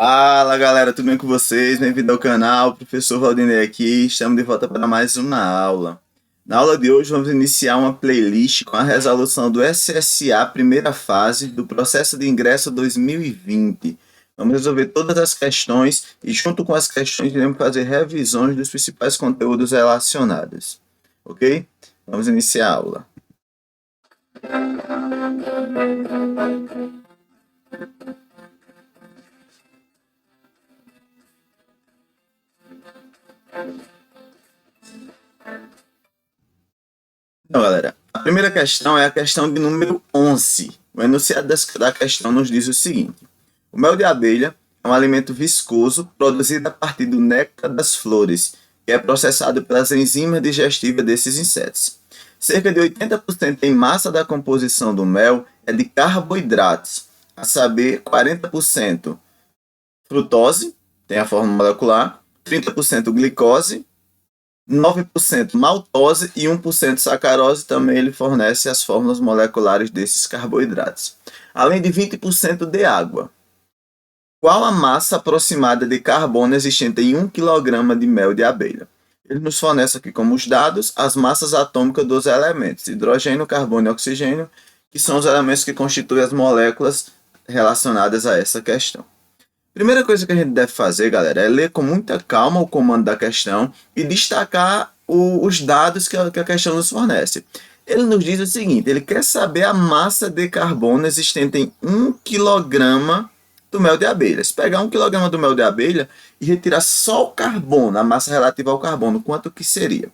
Fala galera, tudo bem com vocês? Bem-vindo ao canal, professor Valdinei aqui, estamos de volta para mais uma aula. Na aula de hoje vamos iniciar uma playlist com a resolução do SSA primeira fase do processo de ingresso 2020. Vamos resolver todas as questões e junto com as questões iremos fazer revisões dos principais conteúdos relacionados. Ok? Vamos iniciar a aula. Então, galera, a primeira questão é a questão de número 11. O enunciado da questão nos diz o seguinte: o mel de abelha é um alimento viscoso produzido a partir do néctar das flores, que é processado pelas enzimas digestivas desses insetos. Cerca de 80% em massa da composição do mel é de carboidratos, a saber, 40% frutose, tem a fórmula molecular, 30% glicose, 9% maltose e 1% sacarose. Também ele fornece as fórmulas moleculares desses carboidratos, além de 20% de água. Qual a massa aproximada de carbono existente em 1 kg de mel de abelha? Ele nos fornece aqui como os dados as massas atômicas dos elementos hidrogênio, carbono e oxigênio, que são os elementos que constituem as moléculas relacionadas a essa questão. Primeira coisa que a gente deve fazer, galera, é ler com muita calma o comando da questão e destacar os dados que a questão nos fornece. Ele nos diz o seguinte: ele quer saber a massa de carbono existente em 1 kg do mel de abelha. Se pegar 1 kg do mel de abelha e retirar só o carbono, a massa relativa ao carbono, quanto que seria?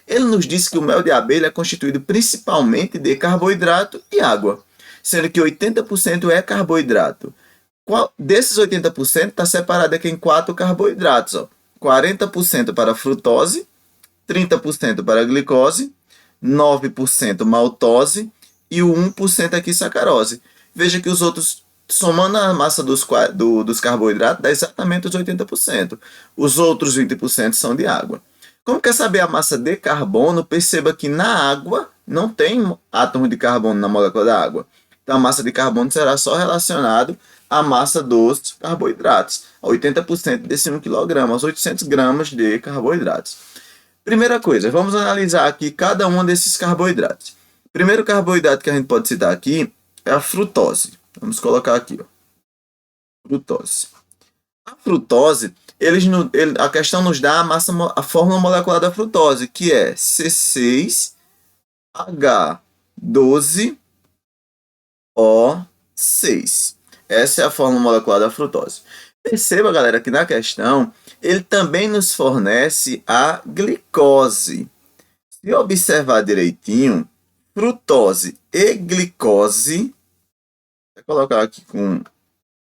Ele nos diz que o mel de abelha é constituído principalmente de carboidrato e água, sendo que 80% é carboidrato. Desses 80% está separado aqui em 4 carboidratos. Ó. 40% para frutose, 30% para glicose, 9% maltose e o 1% aqui sacarose. Veja que os outros, somando a massa dos carboidratos, dá exatamente os 80%. Os outros 20% são de água. Como quer saber a massa de carbono, perceba que na água não tem átomo de carbono na molécula da água. Então a massa de carbono será só relacionado à massa dos carboidratos, a 80% desse 1 kg, aos 800 gramas de carboidratos. Primeira coisa, vamos analisar aqui cada um desses carboidratos. O primeiro carboidrato que a gente pode citar aqui é a frutose. Vamos colocar aqui, ó. Frutose. A frutose, a questão nos dá a fórmula molecular da frutose, que é C6H12O6. Essa é a fórmula molecular da frutose. Perceba, galera, que na questão ele também nos fornece a glicose. Se observar direitinho, frutose e glicose, vou colocar aqui com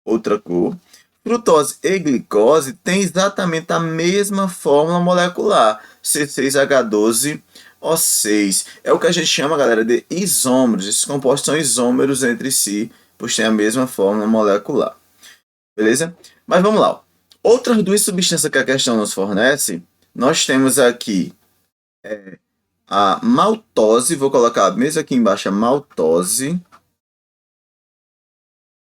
outra cor, frutose e glicose têm exatamente a mesma fórmula molecular, C6H12O6. É o que a gente chama, galera, de isômeros. Esses compostos são isômeros entre si, pois tem a mesma fórmula molecular. Beleza? Mas vamos lá. Outras duas substâncias que a questão nos fornece, nós temos aqui a maltose. Vou colocar mesmo aqui embaixo a maltose.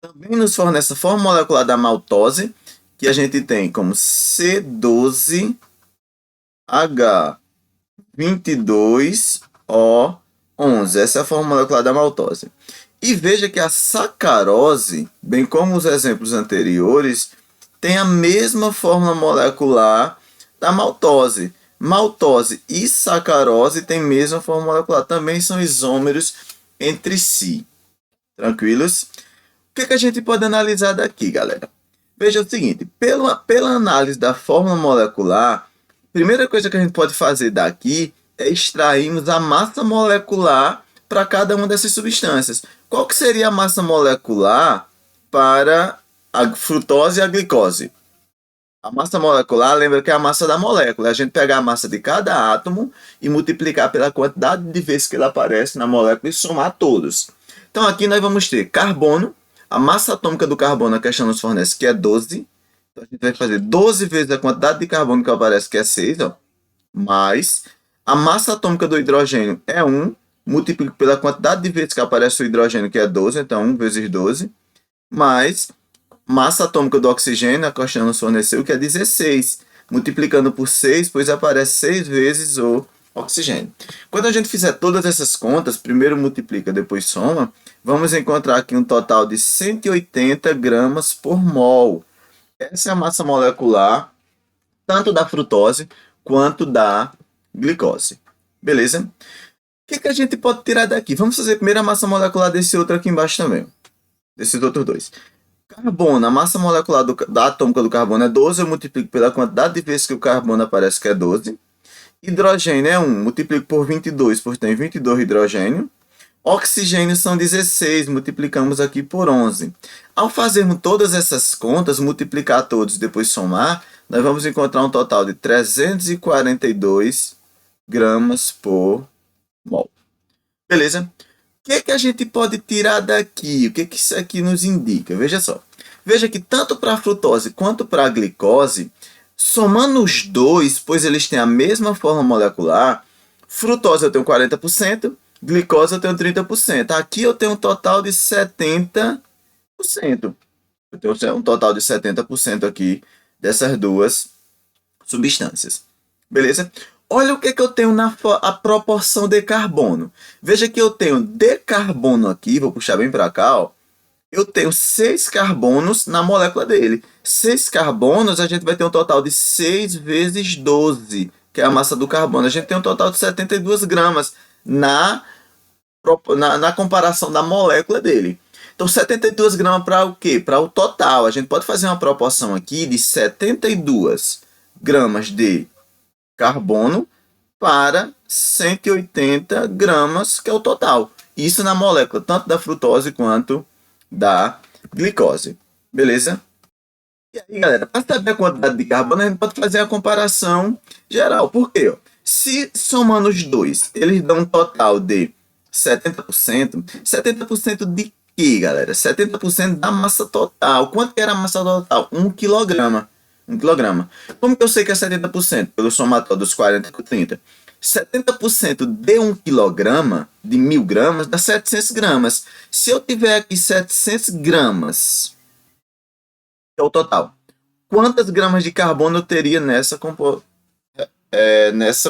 Também nos fornece a fórmula molecular da maltose, que a gente tem como C12H22O11. Essa é a fórmula molecular da maltose. E veja que a sacarose, bem como os exemplos anteriores, tem a mesma fórmula molecular da maltose. Maltose e sacarose têm a mesma fórmula molecular, também são isômeros entre si. Tranquilos? O que a gente pode analisar daqui, galera? Veja o seguinte, pela análise da fórmula molecular, a primeira coisa que a gente pode fazer daqui é extrairmos a massa molecular para cada uma dessas substâncias. Qual que seria a massa molecular para a frutose e a glicose? A massa molecular, lembra que é a massa da molécula. A gente pegar a massa de cada átomo e multiplicar pela quantidade de vezes que ele aparece na molécula e somar todos. Então aqui nós vamos ter carbono. A massa atômica do carbono, a questão nos fornece que é 12. Então a gente vai fazer 12 vezes a quantidade de carbono que aparece, que é 6, ó, mais a massa atômica do hidrogênio é 1, multiplico pela quantidade de vezes que aparece o hidrogênio, que é 12, então 1 vezes 12, mais Massa atômica do oxigênio, a questão nos forneceu que é 16. Multiplicando por 6, pois aparece 6 vezes o oxigênio. Quando a gente fizer todas essas contas, primeiro multiplica, depois soma, vamos encontrar aqui um total de 180 gramas por mol. Essa é a massa molecular, tanto da frutose quanto da glicose. Beleza? O que a gente pode tirar daqui? Vamos fazer primeiro a massa molecular desse outro aqui embaixo também. Desses outros dois. Carbono, a massa molecular da atômica do carbono é 12, eu multiplico pela quantidade de vezes que o carbono aparece, que é 12. Hidrogênio é 1, multiplico por 22, pois tem 22 hidrogênio. Oxigênio são 16, multiplicamos aqui por 11. Ao fazermos todas essas contas, multiplicar todos e depois somar, nós vamos encontrar um total de 342 gramas por mol. Beleza? O que a gente pode tirar daqui? O que isso aqui nos indica? Veja só. Veja que tanto para a frutose quanto para a glicose, somando os dois, pois eles têm a mesma forma molecular, frutose eu tenho 40%, glicose eu tenho 30%. Aqui eu tenho um total de 70%. Eu tenho um total de 70% aqui dessas duas substâncias. Beleza? Olha o que eu tenho na a proporção de carbono. Veja que eu tenho de carbono aqui, vou puxar bem para cá, ó. Eu tenho 6 carbonos na molécula dele. 6 carbonos, a gente vai ter um total de 6 vezes 12, que é a massa do carbono. A gente tem um total de 72 gramas na comparação da molécula dele. Então, 72 gramas para o quê? Para o total. A gente pode fazer uma proporção aqui de 72 gramas de carbono para 180 gramas, que é o total. Isso na molécula, tanto da frutose quanto da glicose. Beleza? E aí, galera, para saber a quantidade de carbono, a gente pode fazer a comparação geral. Por quê? Se somando os dois, eles dão um total de 70%. 70% de quê, galera? 70% da massa total. Quanto que era a massa total? 1 quilograma. 1 quilograma. Como que eu sei que é 70%? Pelo somatório dos 40 com 30. 70% de 1 quilograma, de 1000 gramas, dá 700 gramas. Se eu tiver aqui 700 gramas, é o total. Quantas gramas de carbono eu teria nessa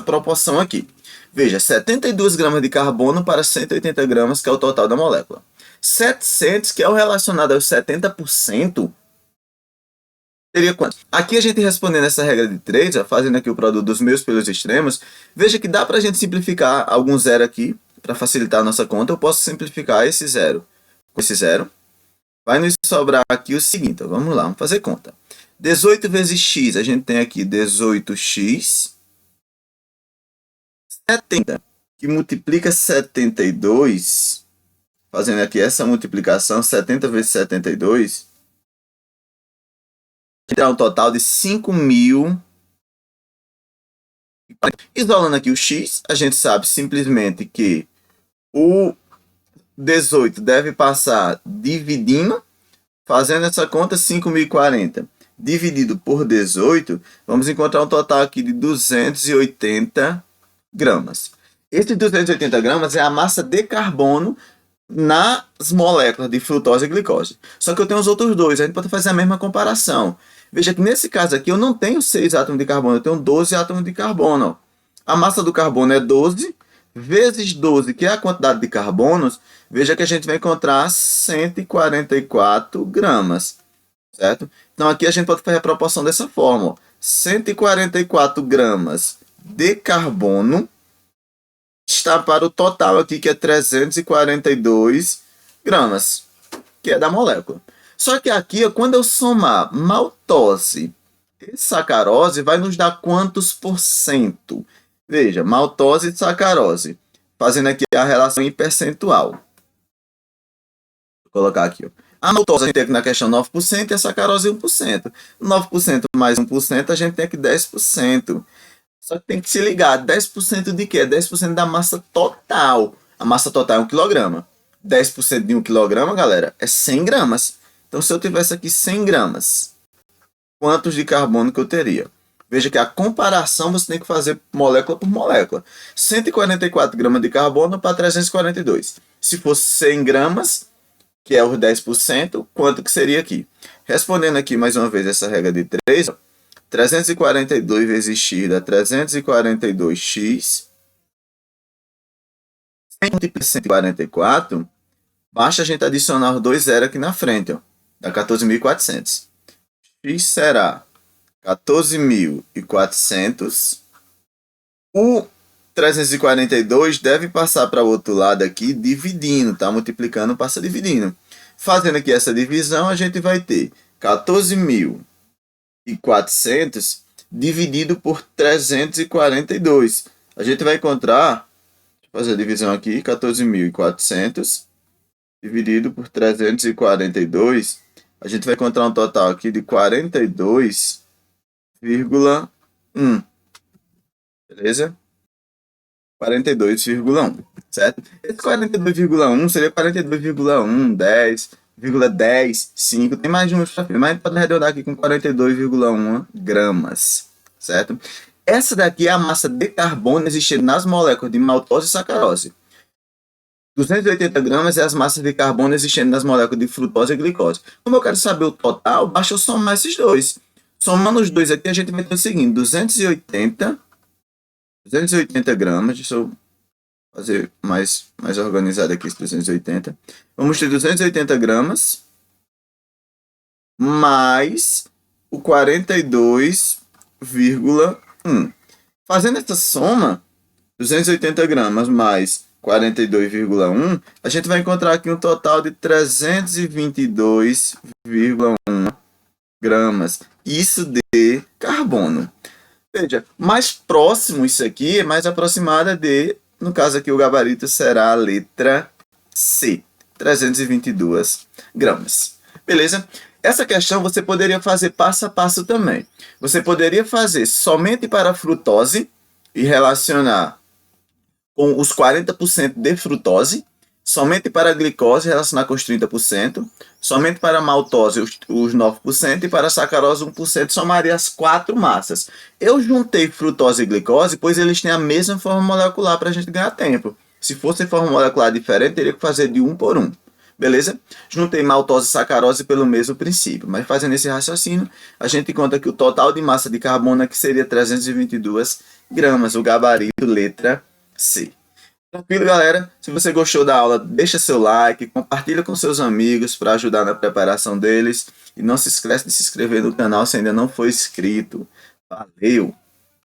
proporção aqui? Veja, 72 gramas de carbono para 180 gramas, que é o total da molécula. 700, que é o relacionado aos 70%, teria quanto? Aqui a gente respondendo essa regra de 3, ó, fazendo aqui o produto dos meus pelos extremos, veja que dá para a gente simplificar algum zero aqui, para facilitar a nossa conta. Eu posso simplificar esse zero com esse zero. Vai nos sobrar aqui o seguinte, ó, vamos lá, vamos fazer conta. 18 vezes x, a gente tem aqui 18x, 70, que multiplica 72, fazendo aqui essa multiplicação, 70 vezes 72, dá um total de 5.000. Isolando aqui o x, a gente sabe simplesmente que o 18 deve passar dividindo, fazendo essa conta, 5.040 dividido por 18, vamos encontrar um total aqui de 280 gramas. Esse 280 gramas é a massa de carbono nas moléculas de frutose e glicose. Só que eu tenho os outros dois, a gente pode fazer a mesma comparação. Veja que nesse caso aqui eu não tenho 6 átomos de carbono, eu tenho 12 átomos de carbono. A massa do carbono é 12 vezes 12, que é a quantidade de carbonos. Veja que a gente vai encontrar 144 gramas, certo? Então aqui a gente pode fazer a proporção dessa forma, ó. 144 gramas de carbono está para o total aqui, que é 342 gramas, que é da molécula. Só que aqui, quando eu somar maltose e sacarose, vai nos dar quantos por cento? Veja, maltose e sacarose, fazendo aqui a relação em percentual. Vou colocar aqui, ó. A maltose a gente tem aqui na questão 9% e a sacarose 1%. 9% mais 1%, a gente tem aqui 10%. Só que tem que se ligar, 10% de quê? 10% da massa total. A massa total é 1 kg. 10% de 1 kg, galera, é 100 gramas. Então, se eu tivesse aqui 100 gramas, quantos de carbono que eu teria? Veja que a comparação você tem que fazer molécula por molécula. 144 gramas de carbono para 342. Se fosse 100 gramas, que é os 10%, quanto que seria aqui? Respondendo aqui mais uma vez essa regra de 3, 342 vezes x dá 342x, 144, basta a gente adicionar os dois zeros aqui na frente, ó, dá 14.400. X será 14.400. O 342 deve passar para o outro lado aqui dividindo, tá? Multiplicando, passa dividindo. Fazendo aqui essa divisão, a gente vai ter 14.400 dividido por 342. A gente vai encontrar, deixa eu fazer a divisão aqui, 14.400 dividido por 342, a gente vai encontrar um total aqui de 42,1. Beleza? 42,1, certo? Esse 42,1 seria 42,1, 10,10, 5, tem mais de um, mas a gente pode arredondar aqui com 42,1 gramas, certo? Essa daqui é a massa de carbono existente nas moléculas de maltose e sacarose. 280 gramas é as massas de carbono existentes nas moléculas de frutose e glicose. Como eu quero saber o total, basta eu somar esses dois. Somando os dois aqui, a gente vai ter o seguinte, 280 gramas, deixa eu fazer mais organizado aqui esse 280. Vamos ter 280 gramas mais o 42,1. Fazendo essa soma, 280 gramas mais 42,1, a gente vai encontrar aqui um total de 322,1 gramas. Isso de carbono. Veja, mais próximo isso aqui é mais aproximada de, no caso aqui o gabarito será a letra C, 322 gramas. Beleza? Essa questão você poderia fazer passo a passo também. Você poderia fazer somente para a frutose e relacionar com os 40% de frutose, somente para a glicose relacionar com os 30%, somente para a maltose os 9% e para a sacarose 1%, somaria as 4 massas. Eu juntei frutose e glicose, pois eles têm a mesma forma molecular para a gente ganhar tempo. Se fosse forma molecular diferente, teria que fazer de 1 por 1. Beleza? Juntei maltose e sacarose pelo mesmo princípio, mas fazendo esse raciocínio, a gente conta que o total de massa de carbono aqui seria 322 gramas, o gabarito letra C. Tranquilo, galera? Se você gostou da aula, deixa seu like, compartilha com seus amigos para ajudar na preparação deles e não se esquece de se inscrever no canal se ainda não for inscrito. Valeu!